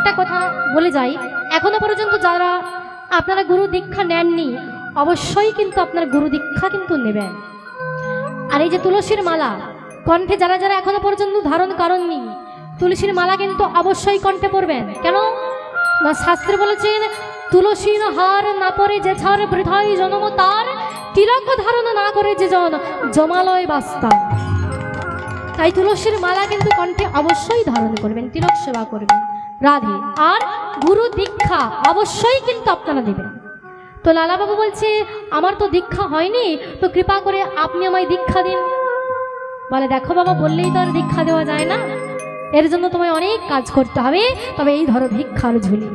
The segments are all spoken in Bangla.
একটা কথা বলে যাই, এখনো পর্যন্ত যারা আপনারা গুরু দীক্ষা নেননি অবশ্যই কিন্তু আপনার গুরু দীক্ষা কিন্তু নেবেন। আর এই যে তুলসীর মালা কণ্ঠে যারা যারা এখনো পর্যন্ত ধারণ করেননি, তুলসীর মালা কিন্তু অবশ্যই কণ্ঠে পরবেন। কেন না, শাস্ত্রে বলেছেন তুলসীর হার না পরে যে ছাড় বৃথাই জন্ম তার, তিলক ধারণ না করে যে জন জমালয় বাস্তা। তাই তুলসীর মালা কিন্তু কণ্ঠে অবশ্যই ধারণ করবেন, তিলক সেবা করবেন, রাধে। আর গুরু দীক্ষা অবশ্যই কিন্তু আপনারা দেবেন। তো লালাবাবু বলছে আমার তো দীক্ষা হয়নি, তো কৃপা করে আপনি আমায় দীক্ষা দিন। বলে দেখো বাবা, বললেই তো আর দীক্ষা দেওয়া যায় না, এর জন্য তোমায় অনেক কাজ করতে হবে। তবে এই ধরো ভিক্ষার ঝুলি,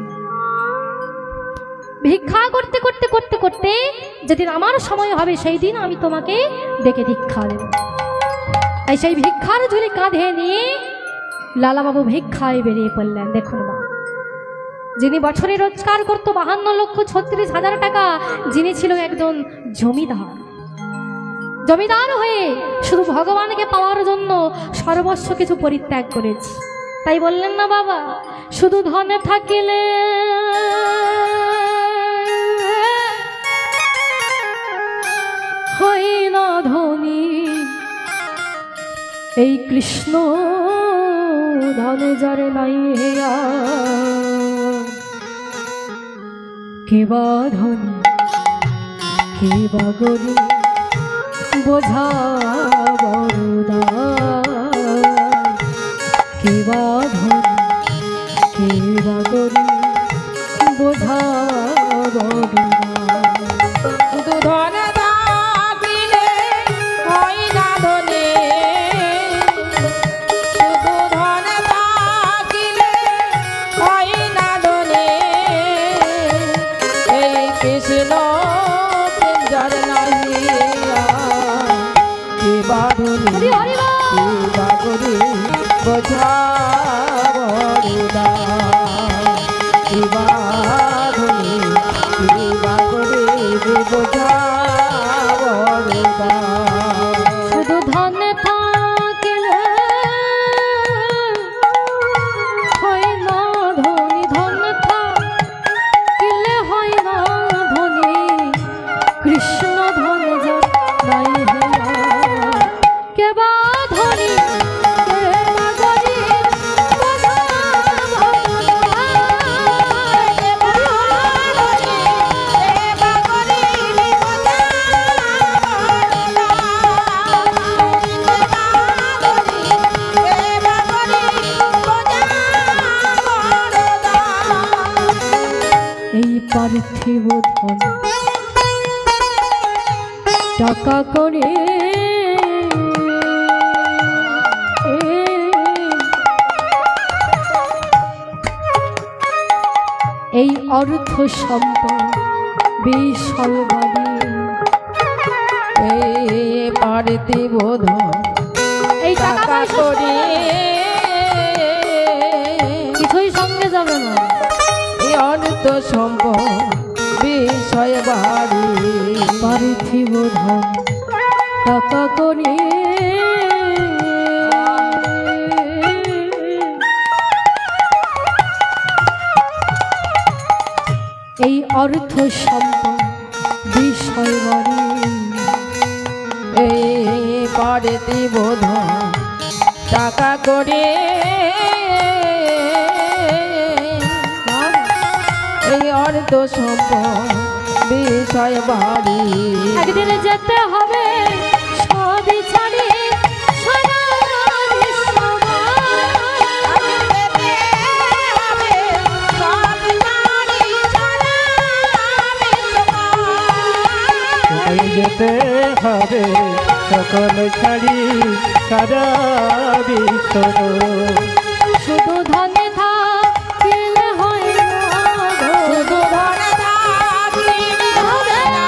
ভিক্ষা করতে করতে করতে করতে যেদিন আমার সময় হবে সেই দিন আমি তোমাকে ডেকে দীক্ষা দেব। তাই সেই ভিক্ষার ঝুলি কাঁধে নিয়ে লালাবাবু ভিক্ষায় বেরিয়ে পড়লেন। দেখুন মা, যিনি বছরে রোজগার করতো 52,36,000 টাকা, যিনি ছিল একজন জমিদার, জমিদার হয়ে শুধু ভগবানকে পাওয়ার জন্য সর্বস্ব কিছু পরিত্যাগ করেছে। তাই বললেন না বাবা, শুধু ধনে থাকিলে হই না ধনী, এই কৃষ্ণ ধনে যারে নাই হেয়া, কেবা ধনী কেবা গরিব বোঝা বড়দা, কেবা ধনী কেবা গরিব বোঝা বড়দা। শুধু ধনে থাকিলে হয় না ধনী, শুধু ধনে থাকিলে হয় না ধনী, এই কৃষ্ণ প্রেম যার নাহিয়া, কেবা ধনী কেবা গরিব বোঝা বড়দা, কেবা ধনী কেবা গরিব বোঝা বড়দা। শুধু ধনে থাকিলে হয় না ধনী, ধনে থাকিলে হয় না ধনী, কৃষ্ণ ধনে যার নাই হেয়া, কেবা ধনী কেবা গরিব বোঝা বড়দা, কেবা ধনী কেবা গরিব বোঝা বড়দা, কেবা ধনী কেবা গরিব বোঝা বড়দা। এই পার্থিব ধন টাকা করে এই অর্থ সম্পদ বিষয় বাড়ি, এই পার্থিব ধন এই টাকা টাকা করে কিছুই সঙ্গে যাবে না। এই অর্থ সম্পদ বিষয় বাড়ি, পার্থিব ধন টাকা করে এই অর্থ সম্পদ বিষয় বাড়ি, এই পার্থিব ধন টাকা করে এই অর্থ সম্পদ বিষয় বাড়ি, একদিন যেতে হবে সবই ছাড়ি সোনার সমাজ। যেতে হবে সকল ছাড়ি সারা বিশ্ব, শুধু ধনে থাকিলে হয় না ধনী, শুধু ধনে থাকিলে হয় না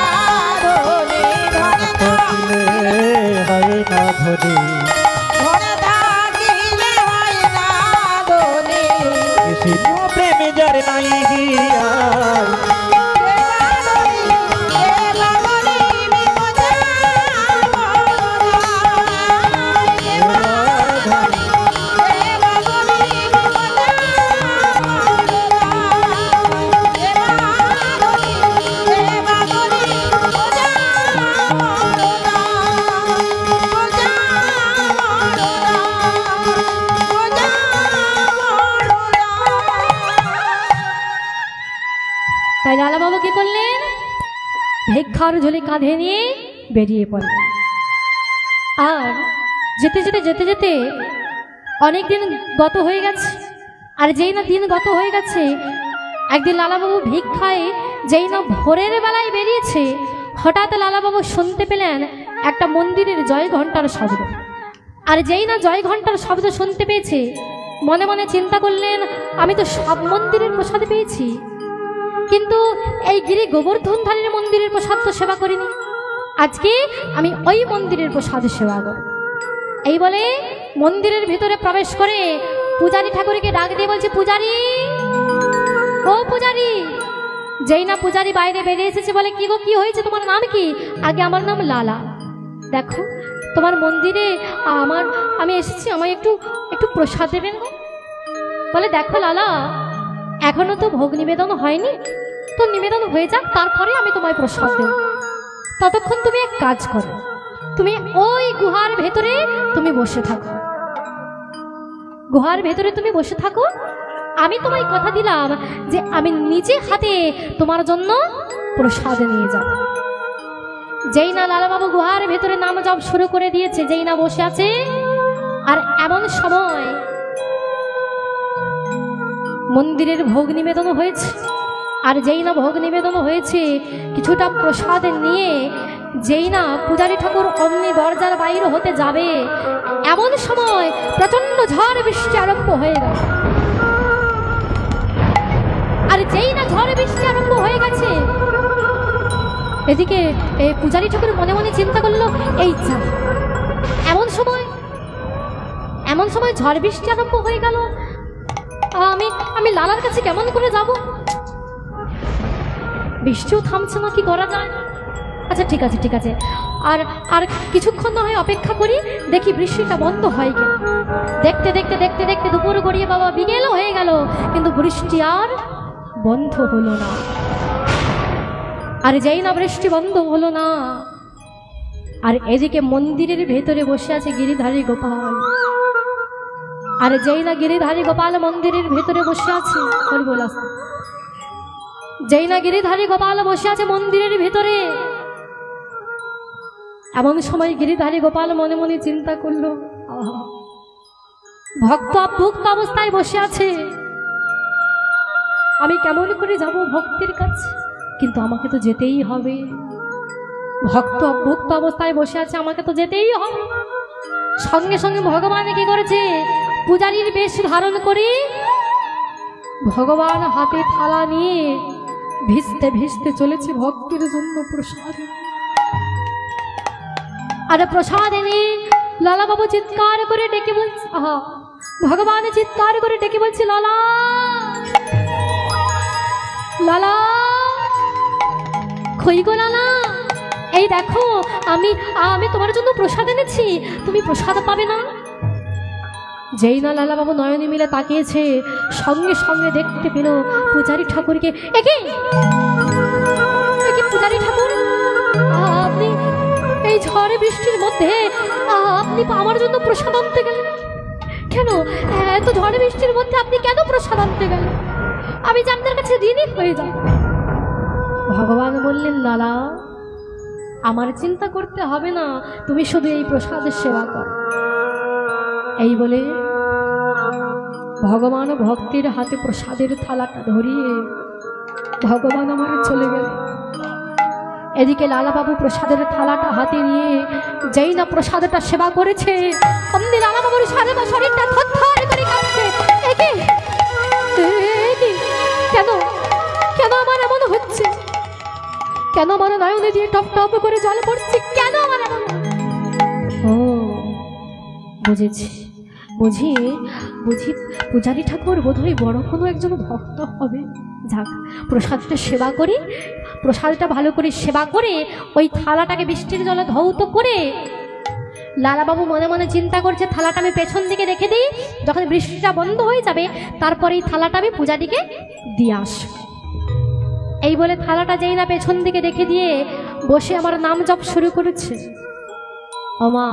ধনী, ধনে থাকিলে হয় না ধনী, ধনে থাকিলে হয় না ধনী, কৃষ্ণ প্রেমে যার নাই হিয়া, তাই লালাবাবু কি করলেন, ভিক্ষার ঝুলি কাঁধে নিয়ে বেরিয়ে পড়লেন। আর যেতে যেতে যেতে যেতে অনেক দিন গত হয়ে গেছে। আর যেই না দিন গত হয়ে গেছে, একদিন লালাবাবু ভিক্ষায় যেই না ভোরের বেলায় বেরিয়েছে, হঠাৎ লালাবাবু শুনতে পেলেন একটা মন্দিরের জয় ঘণ্টার শব্দ। আর যেই না জয় ঘণ্টার শব্দ শুনতে পেয়েছে, মনে মনে চিন্তা করলেন, আমি তো সব মন্দিরের প্রসাদ পেয়েছি, কিন্তু এই গিরি গোবর্ধনধারীর মন্দিরের প্রসাদ তো সেবা করিনি, আজকে আমি ওই মন্দিরের প্রসাদ সেবা করব। এই বলে মন্দিরের ভিতরে প্রবেশ করে পূজারী ঠাকুরকে ডাক দিয়ে বলছে, পূজারী, ও পূজারী। যেই না পূজারী বাইরে বেরিয়ে এসেছে, বলে, কি গো, কি হয়েছে, তোমার নাম কি? আগে আমার নাম লালা। দেখো তোমার মন্দিরে আমি এসেছি, আমায় একটু একটু প্রসাদ দেবেন গো। বলে, দেখো লালা, এখনো তো ভোগ নিবেদন হয়নি, তো নিবেদন হয়ে যাক, তারপরে আমি তোমায় প্রসাদ দেব। ততক্ষণ তুমি এক কাজ করো, তুমি ওই গুহার ভেতরে তুমি বসে থাকো, গুহার ভেতরে তুমি বসে থাকো। আমি তোমায় কথা দিলাম যে আমি নিজে হাতে তোমার জন্য প্রসাদ নিয়ে যাব। যেই না লালাবাবু গুহার ভেতরে নাম জপ শুরু করে দিয়েছে, যেই না বসে আছে, আর এমন সময় মন্দিরের ভোগ নিবেদন হয়েছে। আর যেই না ভোগ নিবেদন হয়েছে, কিছুটা প্রসাদ নিয়ে যেই না পূজারী ঠাকুর অমনি দরজার বাইরে হতে যাবে, এমন সময় প্রচন্ড ঝড় বৃষ্টি আরম্ভ হয়ে গেল। আর যেই না ঝড় বৃষ্টি আরম্ভ হয়ে গেছে, এদিকে পূজারী ঠাকুর মনে মনে চিন্তা করলো, এই যা, এমন সময় ঝড় বৃষ্টি আরম্ভ হয়ে গেল, আমি লালার কাছে কেমন করে যাব? বৃষ্টিও থামছে না, কি করা যায়? আচ্ছা ঠিক আছে ঠিক আছে, আর কিছুক্ষণ না হয় অপেক্ষা করি, দেখি বৃষ্টিটা বন্ধ হয় কিনা। দেখতে দেখতে দেখতে দেখতে দুপুর গড়িয়ে বাবা বিকেলও হয়ে গেল, কিন্তু বৃষ্টি আর বন্ধ হলো না। আর যেই না বৃষ্টি বন্ধ হলো না, আর এদিকে মন্দিরের ভেতরে বসে আছে গিরিধারী গোপাল। আর যেই না গিরিধারী গোপাল মন্দিরের ভেতরে বসে আছে, যেই না গিরিধারী গোপাল বসে আছে মন্দিরের ভেতরে, এমন সময় গিরিধারী গোপাল মনে মনে চিন্তা করলো, ভক্ত অভুক্ত অবস্থায় বসে আছে, আমি কেমন করে যাব ভক্তের কাছে? কিন্তু আমাকে তো যেতেই হবে, ভক্ত অভুক্ত অবস্থায় বসে আছে, আমাকে তো যেতেই হবে। সঙ্গে সঙ্গে ভগবান কি করেছে, পূজারীর বেশ ধারণ করে ভগবান হাতে থালা নিয়ে ভিজতে ভিজতে চলেছে ভক্তের জন্য প্রসাদ। আর প্রসাদ এনে লালাবাবু চিৎকার করে ডেকে বলছে, ভগবান চিৎকার করে ডেকে বলছে, লালা লালা, কই গো লালা, এই দেখো আমি তোমার জন্য প্রসাদ এনেছি, তুমি প্রসাদ পাবে না? যেই না লালাবাবু নয়নে মিলে তাকিয়েছে, সঙ্গে সঙ্গে দেখতে পেল পূজারী ঠাকুরকে। একে পূজারী ঠাকুর, আপনি এই ঝড়ে বৃষ্টির মধ্যে আপনি আমার জন্য প্রসাদ আনতে গেলেন কেন? এত ঝড়ে বৃষ্টির মধ্যে আপনি কেন প্রসাদ আনতে গেলেন? আমি যে আপনার কাছে ঋণী হয়ে যাব। ভগবান বললেন, লালা, আমার চিন্তা করতে হবে না, তুমি শুধু এই প্রসাদের সেবা করো। এই বলে ভগবান ভক্তের হাতে প্রসাদের থালাটা ধরিয়ে ভগবান আমার চলে গেল। এদিকে লালাবাবু প্রসাদের থালাটা হাতে নিয়ে যেই না প্রসাদটা সেবা করেছে, অমনি লালাবাবুর শরীরটা থরথর করে কাঁপছে। কেন কেন আমার এমন হচ্ছে? কেন আমার নয়নে দিয়ে টপ টপ করে জল পড়ছে? কেন আমার এমন? ও বুঝেছি, বুঝি পূজারী ঠাকুর বোধহয় বড় কোনো একজন ভক্ত হবে। যাক, প্রসাদটা সেবা করি, প্রসাদটা ভালো করে সেবা করে ওই থালাটাকে বৃষ্টির জলে ধৌত করে লালাবাবু মনে মনে চিন্তা করছে, থালাটা আমি পেছন দিকে রেখে দিই, যখন বৃষ্টিটা বন্ধ হয়ে যাবে তারপরে এই থালাটা আমি পূজারীকে দিয়ে আসবো। এই বলে থালাটা যেই না পেছন দিকে রেখে দিয়ে বসে আমার নাম জপ শুরু করেছে। ওমা,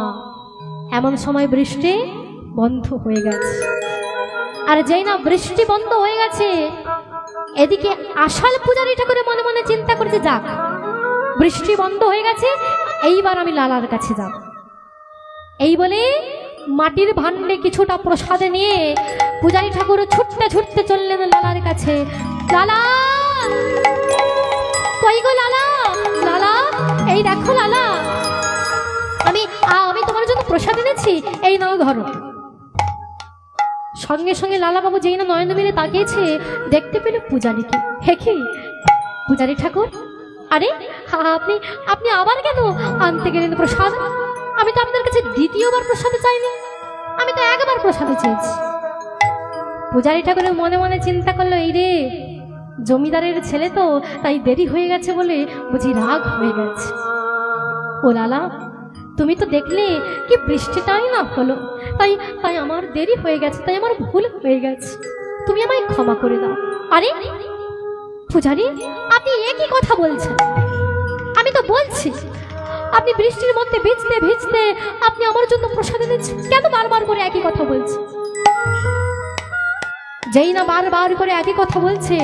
এমন সময় বৃষ্টি বন্ধ হয়ে গেছে। আর যেই না বৃষ্টি বন্ধ হয়ে গেছে, এদিকে আশাল পূজারী ঠাকুরের মনে মনে চিন্তা করছে, যাক বৃষ্টি বন্ধ হয়ে গেছে, এইবার আমি লালার কাছে যাব। এই বলে মাটির ভাণ্ডে কিছুটা প্রসাদে নিয়ে পূজারী ঠাকুর ছুটতে ছুটতে চললেন লালার কাছে। লালা, কই গো লালা, লালা এই দেখো লালা, আমি তোমার জন্য প্রসাদ এনেছি, এই নাও ধরো। সঙ্গে সঙ্গে লালা বাবু যেই না নয়ন মিলে তাকিয়েছে, দেখতে পেল পূজারীকে। হে কি পূজারী ঠাকুর, আরে আপনি আপনি আবার কেন আনতে গেলেন প্রসাদ? আমি তো আপনার কাছে দ্বিতীয়বার প্রসাদ চাইনি, আমি তো একবার প্রসাদে চেয়েছি। পূজারী ঠাকুরের মনে মনে চিন্তা করলো, এই রে জমিদারের ছেলে তো, তাই দেরি হয়ে গেছে বলে বুঝি রাগ হয়ে গেছে। ও লালা, তুমি তো দেখলে কি বৃষ্টিটাই না হলো, তাই তাই আমার দেরি হয়ে গেছে, তাই আমার ভুল হয়ে গেছে, তুমি আমায় ক্ষমা করে দাও। আরে পূজারী, আপনি একই কথা বলছেন? আমি তো বলছি আপনি বৃষ্টির মধ্যে ভিজতে ভিজতে আপনি আমার জন্য প্রসাদ এনেছেন, কেন বারবার করে একই কথা বলছেন? যেই না বারবার করে একই কথা বলছে,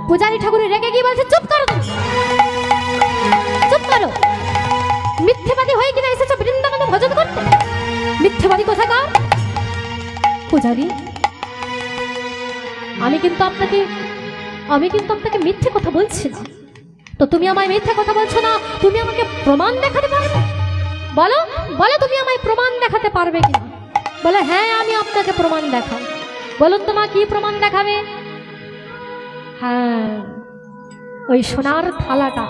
পূজারী ঠাকুর রেগে গিয়ে বলছে, চুপ করো, চুপ করো, মিথ্যেবাদী হয়ে কিনা এসেছো বৃন্দাবনে ভজন করতে, মিথ্যেবাদী কোথাকার। পূজারী, আমি কিন্তু আপনাকে মিথ্যে কথা বলছি না, তো তুমি আমায় মিথ্যে কথা বলছো না, তুমি আমাকে প্রমাণ দেখাতে পারবে? বলো বলো, তুমি আমায় প্রমাণ দেখাতে পারবে কিনা? বলে হ্যাঁ, আমি আপনাকে প্রমাণ দেখাবো। বলুন তোমার কি প্রমাণ দেখাবে? হ্যাঁ, ওই সোনার থালাটা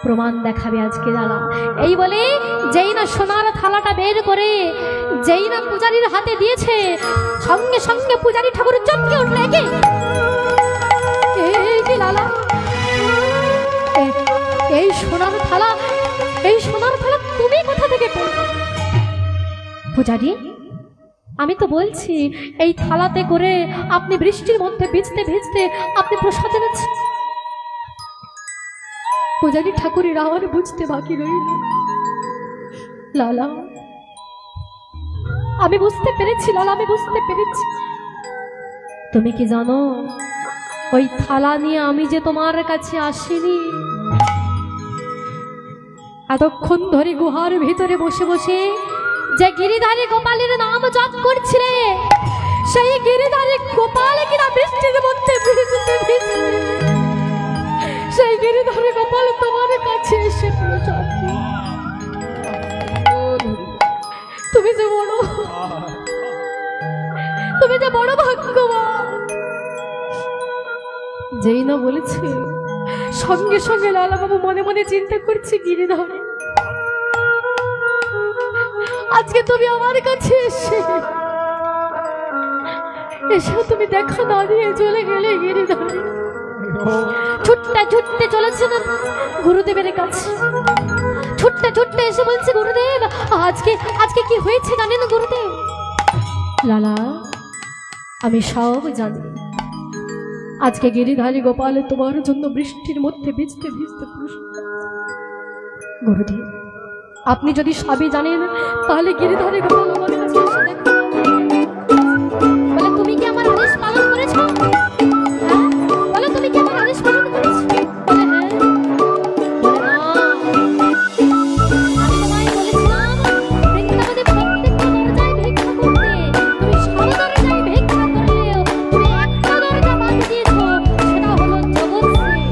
প্রমাণ দেখাবে আজকে লালা। এই বলে যেই না সোনার থালাটা বের করে যেই না পূজারীর হাতে দিয়েছে, সঙ্গে সঙ্গে পূজারী ঠাকুর চমকে উঠলে, কি লালা, এই সোনার থালা, এই সোনার থালা তুমি কোথা থেকে পেলে? পূজারী, আমি তো বলছি এই থালাতে করে আপনি বৃষ্টির মধ্যে ভিজতে ভিজতে আপনি প্রসাদ এনেছেন। পূজারী ঠাকুরের আর বুঝতে বাকি রইল, লালা আমি বুঝতে পেরেছি, লালা আমি বুঝতে পেরেছি। তুমি কি জানো, ওই থালা নিয়ে আমি যে তোমার কাছে আসিনি, এতক্ষণ ধরে গুহার ভিতরে বসে বসে যে গিরিধারী গোপালের নাম জপ করছিলে, সেই গিরিধারী গোপাল কিনা বৃষ্টির মধ্যে ভিজতে ভিজতে, সেই গিরিধারী গোপাল তোমার কাছে এসে প্রসাদ। তুমি যে বড় ভাগ্যবান। যেই না বলেছে, সঙ্গে সঙ্গে লালা বাবু মনে মনে চিন্তা করছে, গিরিধর আজকে তুমি আমার কাছে এসে তুমি দেখা না দিয়ে চলে গেলে। গিরিধর ছুটতে ছুটতে চলেছেন গুরুদেবের কাছে, ছুটতে ছুটতে এসে বলছে, গুরুদেব আজকে কি হয়েছে জানেন গুরুদেব? লালা আমি সব জানি, আজকে গিরিধারী গোপাল তোমার জন্য বৃষ্টির মধ্যে ভিজতে ভিজতে গুরুদেব, আপনি যদি সবই জানেন তাহলে গিরিধারী গোপাল আমার কাছে এসে দেখো। বলে তুমি কি আমার আদেশ পালন করেছো? বলে তুমি কি আমার আদেশ পালন করেছো? বলে হ্যাঁ। বলে না, আমি তোমায় বলেছিলাম বৃন্দাবনে প্রত্যেকটা দরজায় ভিক্ষা করতে, তুমি সব দরজায় ভিক্ষা করলেও তুমি একটা দরজা বাদ দিয়েছো, সেটা হলো জগৎশ্রী।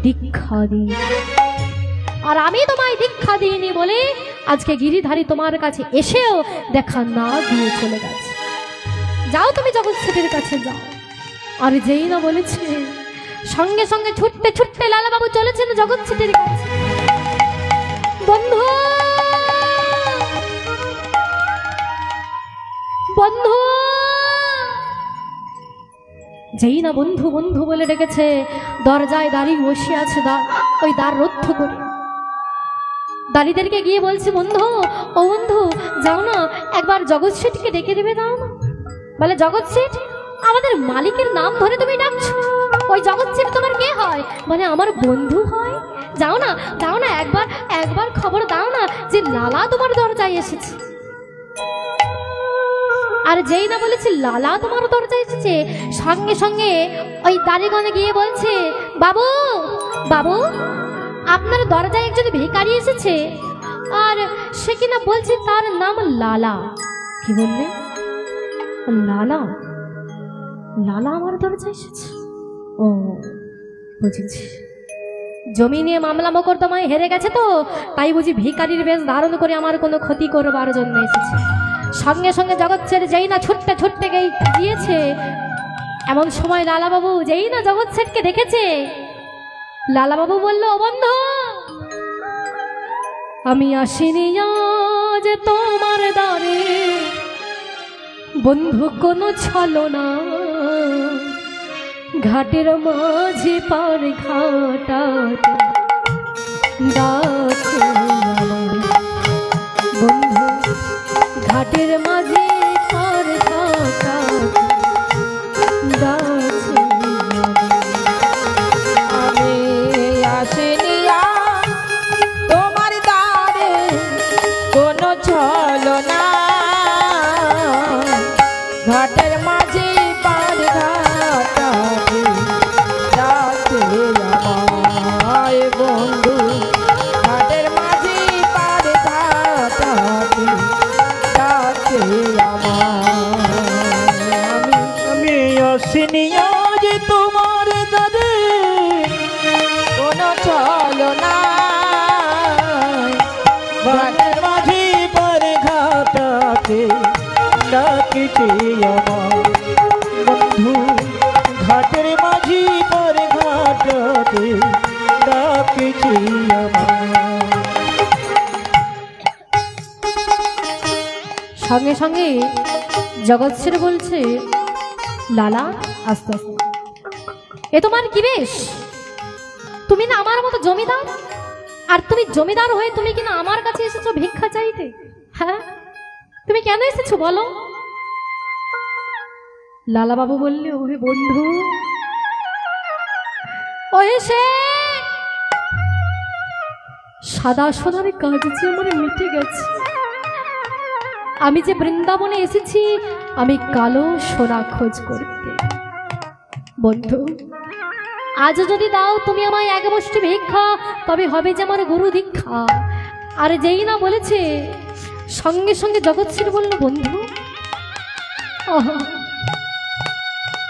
দীক্ষা দিই, আর আমি তোমায় দীক্ষা দিইনি বলে আজকে গিরিধারী তোমার কাছে এসেও দেখা না দিয়ে চলে গেছে। যাও তুমি জগৎশ্রীর কাছে যাও। আর যেই না বলেছে, সঙ্গে সঙ্গে ছুটতে ছুটতে লালা বাবু চলেছেন জগৎশ্রীর কাছে। বন্ধু বন্ধু, যেই না বন্ধু বন্ধু বলে ডেকেছে, দরজায় দাঁড়িয়ে বসে আছে ওই দ্বার রুদ্ধ করে। দাঁড়িদেরকে গিয়ে বলছে, বন্ধু ও বন্ধু যাও না, একবার জগৎ শেঠকে ডেকে দেবে, দাও না। বলে, জগৎ শেঠ? আমাদের মালিকের নাম ধরে তুমি ডাকছো? ওই জগৎ শেঠ তোমার কে হয়? মানে আমার বন্ধু হয়। যাও না, যাও না, একবার একবার খবর দাও না যে লালা তোমার দরজায় এসেছে। আর যেই না বলেছে লালা তোমার দরজায় এসেছে, সঙ্গে সঙ্গে ওই দাঁড়িগণে গিয়ে বলছে, বাবু বাবু, আপনার দরজায় একজন ভিখারি এসেছে, আর সে কিনা বলছে তার নাম লালা। কি বললে? লালা? লালা আমার দরজায় এসেছে? ও বুঝেছি, জমি নিয়ে মামলা মোকদ্দমায় হেরে গেছে তো, তাই বুঝি ভিখারির বেশ ধারণ করে আমার কোনো ক্ষতি করবার জন্য এসেছে। সঙ্গে সঙ্গে জগৎ শেঠ যেই না ছুটতে ছুটতে গিয়েছে, এমন সময় লালাবাবু যেই না জগৎ শেঠকে দেখেছে, লালাবাবু বলল, ও বন্ধু, আমি আসিনি আজ তোমার দ্বারে, বন্ধু কোনো ছলনা, ঘাটের মাঝে পার ঘাটাতে ডাকে আমার বন্ধু, ঘাটের মাঝে পার ঘাটাতে ডাকে আমি আসিনি আজ তোমার দ্বারে, কোনো ছলনা, ঘাটের মাঝে পার ঘাটাতে ডাকে আমায় বন্ধু, ঘাটের মাঝে পার ঘাটাতে ডাকে আমায়। আমি আসিনি আজ তোমার দ্বারে, কোনো ছলনা, ঘাটের মাঝে পার ঘাটাতে ডাকিছে আমার বন্ধু, ঘাটের মাঝে পার ঘাটাতে ডাকিছে আমার। সঙ্গে সঙ্গে জগৎ শেঠ বলছে, লালা আস্তে আস্তে, এ তোমার কি বেশ? তুমি না আমার মতো জমিদার, আর তুমি জমিদার হয়ে তুমি কিনা আমার কাছে এসেছো ভিক্ষা চাইতে? হ্যাঁ, তুমি কেন এসেছো বলো? লালাবাবু বললে, ওহে বন্ধু, ওহে সে সাদা সোনার কাজ যে আমার মিটে গেছে। আমি যে বৃন্দাবনে এসেছি, আমি কালো সোনা খোঁজ করতে। বন্ধু, আজ যদি দাও তুমি আমায় এক মুষ্টি ভিক্ষা, তবে হবে যে আমার গুরু দীক্ষা। আর যেই না বলেছে, সঙ্গে সঙ্গে জগৎ শেঠ বলল, বন্ধু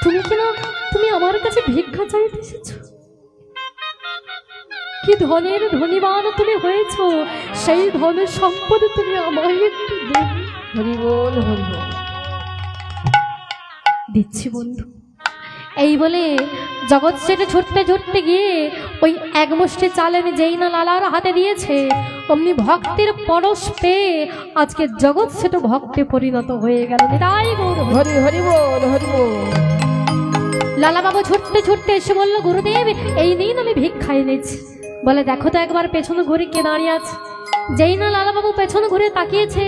তুমি কিনা তুমি আমার কাছে ভিক্ষা চাইতে এসেছো? কি ধনের ধনীবান তুমি হয়েছ, সেই ধনের সম্পদ তুমি আমায় একটু দেবে। হরি বল, হরি বল। দিচ্ছি বন্ধু। এই বলে জগৎ শেঠ ছুটতে ছুটতে গিয়ে ওই এক মুষ্টি চাল এনে যেই না লালার হাতে দিয়েছে, অমনি ভক্তের পরশ পেয়ে আজকে জগৎ শেঠ ভক্তে পরিণত হয়ে গেল। তাই গৌর হরি হরি বল, হরি বল। লালাবাবু ছুটতে ছুটতে এসে বলল, গুরুদেব এই দিন আমি ভিক্ষা এনেছি। বলে, দেখো তো একবার পেছনে ঘুরে কে দাঁড়িয়ে আছে। যেই না লালাবাবু পেছনে ঘুরে তাকিয়েছে,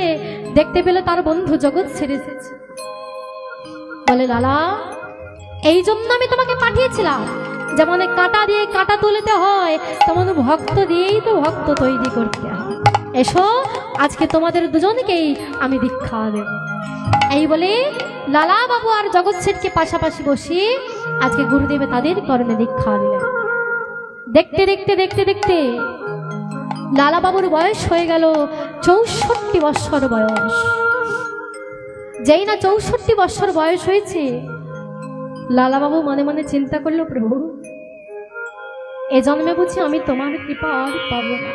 দেখতে পেলে তার বন্ধু জগৎ শেঠ এসেছে। বলে, লালা এই জন্য আমি তোমাকে পাঠিয়েছিলাম, যেমন কাঁটা দিয়ে কাঁটা তুলতে হয়, তেমন ভক্ত দিয়েই তো ভক্ত তৈরি করতে হয়। এসো, আজকে তোমাদের দুজনকেই আমি দীক্ষা দেব। এই বলে লালা বাবু আর জগৎ শেঠকে পাশাপাশি বসিয়ে আজকে গুরুদেবে তাদের কর্মে দীক্ষা দিলেন। দেখতে দেখতে দেখতে দেখতে লালা বাবুর বয়স হয়ে গেল 64 বৎসর বয়স। যেই না 64 বৎসর বয়স হয়েছে, লালাবাবু মনে মনে চিন্তা করলো, প্রভু এ জন্মে বুঝি আমি তোমার কৃপা আর পাবো না।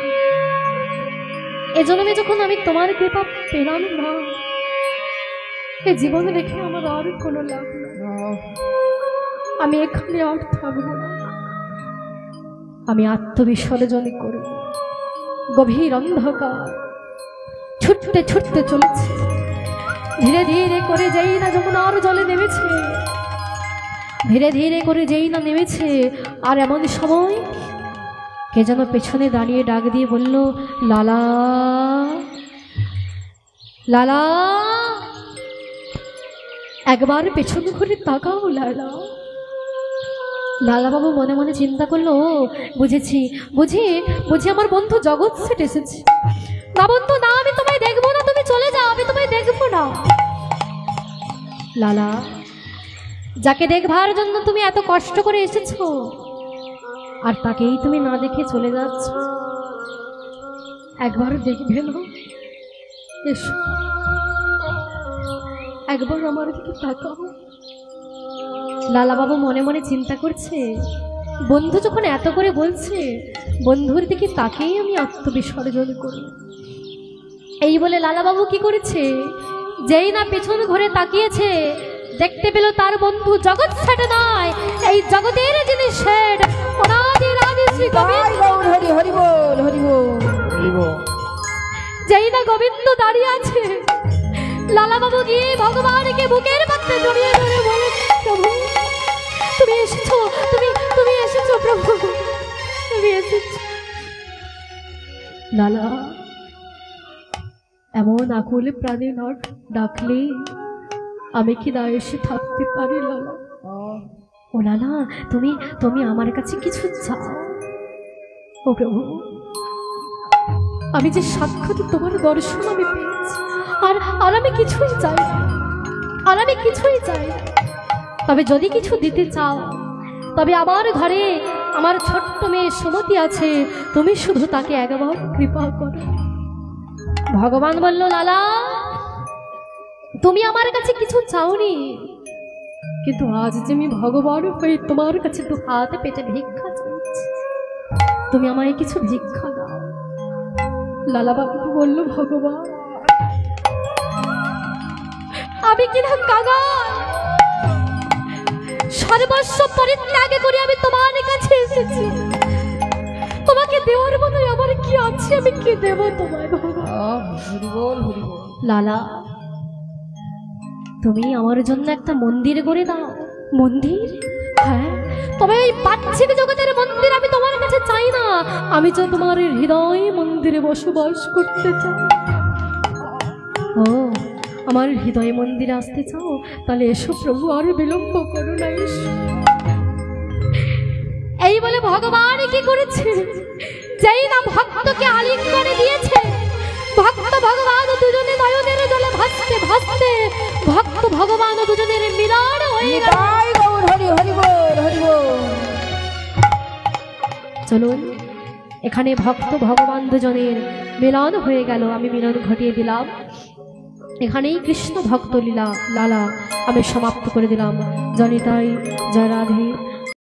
এ জন্মে যখন আমি তোমার কৃপা পেলাম না, এ জীবন রেখে আমার আর কোনো লাভ না। আমি এখানে আর থাকবো না, আমি আত্মবিসর্জন করব। গভীর অন্ধকার ছুটতে ছুটতে চলেছে, ধীরে ধীরে করে যেই না যমুনার জলে নেমেছে, ধীরে ধীরে করে যেই না নেমেছে, আর এমন সময় কে যেন পেছনে দাঁড়িয়ে ডাক দিয়ে বলল, লালা লালা, একবার পেছন ঘুরে তাকাও লালা। লালা বাবু মনে মনে চিন্তা করলো, বুঝেছি, বুঝি বুঝি আমার বন্ধু জগৎ সেট এসেছে। না বন্ধু না, আমি তোমায় দেখবো না, তুমি চলে যাও, আমি তোমায় দেখবো না। লালা, যাকে দেখবার জন্য তুমি এত কষ্ট করে এসেছো, আর তাকেই তুমি না দেখে চলে যাচ্ছ, একবার দেখবে না? এসো, একবার আমার দিকে তাকাও। লালা বাবু মনে মনে চিন্তা করছে, বন্ধু যখন এত করে বলছে, বন্ধুর দিকে তাকেই আমি আত্মবিসর্জন করি। এই বলে লালা বাবু কি করেছে, যেই না পেছন ঘুরে তাকিয়েছে, দেখতে পেল তার বন্ধু জগৎ সেট নয়, এই জগতের যিনি শেঠ, অনাদি আদি শ্রী গোবিন্দ। হরি হরি বল, হরি বল। যেই না গোবিন্দ দাঁড়িয়ে আছে, লালা বাবু গিয়ে ভগবানকে বুকের মধ্যে জড়িয়ে ধরে বলে, প্রভু তুমি এসেছো, তুমি এসেছো প্রভু, তুমি এসেছো। লালা এমন আকুল প্রাণে নট ডাকলে আমি কি না এসে থাকতে পারি লালা? ও লালা, তুমি আমার কাছে কিছু চাও? ও প্রভু, আমি যে সাক্ষাৎ তোমার দর্শন আমি পেয়েছি, আর আমি কিছুই চাই, আর আমি কিছুই চাই। তবে যদি কিছু দিতে চাও, তবে আমার ঘরে আমার ছোট্ট মেয়ে সুমতি আছে, তুমি শুধু তাকে একবার কৃপা করো। ভগবান বলল, লালা তুমি আমার কাছে কিছু চাওনি, কিন্তু আজ যে আমি ভগবান হয়ে তোমার কাছে দু হাত পেতে ভিক্ষা চাইছি, তুমি আমায় কিছু ভিক্ষা দাও। লালা বাবু বলল, ভগবান আমি কিনা কাঙাল, সর্বস্ব পরিত্যাগ করে আমি তোমার কাছে এসেছি, তোমাকে দেওয়ার মতো আমার কি আছে, আমি কি দেব তোমায় ভগবান? হরি বল, হরি বল। লালা তুমি আমার জন্য একটা মন্দির গড়ে দাও। মন্দির? হ্যাঁ, তবে এই পার্থিব জগতের মন্দির আমি তোমার কাছে চাই না, আমি চাই তোমার হৃদয় মন্দিরে বসবাস করতে চাই। ও, আমার হৃদয় মন্দিরে আসতে চাও? তাহলে এসো প্রভু, আর বিলম্ব করো না, এসো। এই বলে ভগবান কি করেছে, যেই না ভক্তকে আলিঙ্গনে দিয়েছে, ভক্ত ভগবান দুজনে নয়নের জলে ভাসতে ভাসতে ভক্ত ভগবান দুজনের মিলন হয়ে গেল। হরি হরি বল, হরি বল। চলুন, এখানে ভক্ত ভগবান দুজনের মিলন হয়ে গেল, আমি মিলন ঘটিয়ে দিলাম। এখানেই কৃষ্ণ ভক্ত লীলা লালা আমি সমাপ্ত করে দিলাম। জনিতাই জয় রাধে।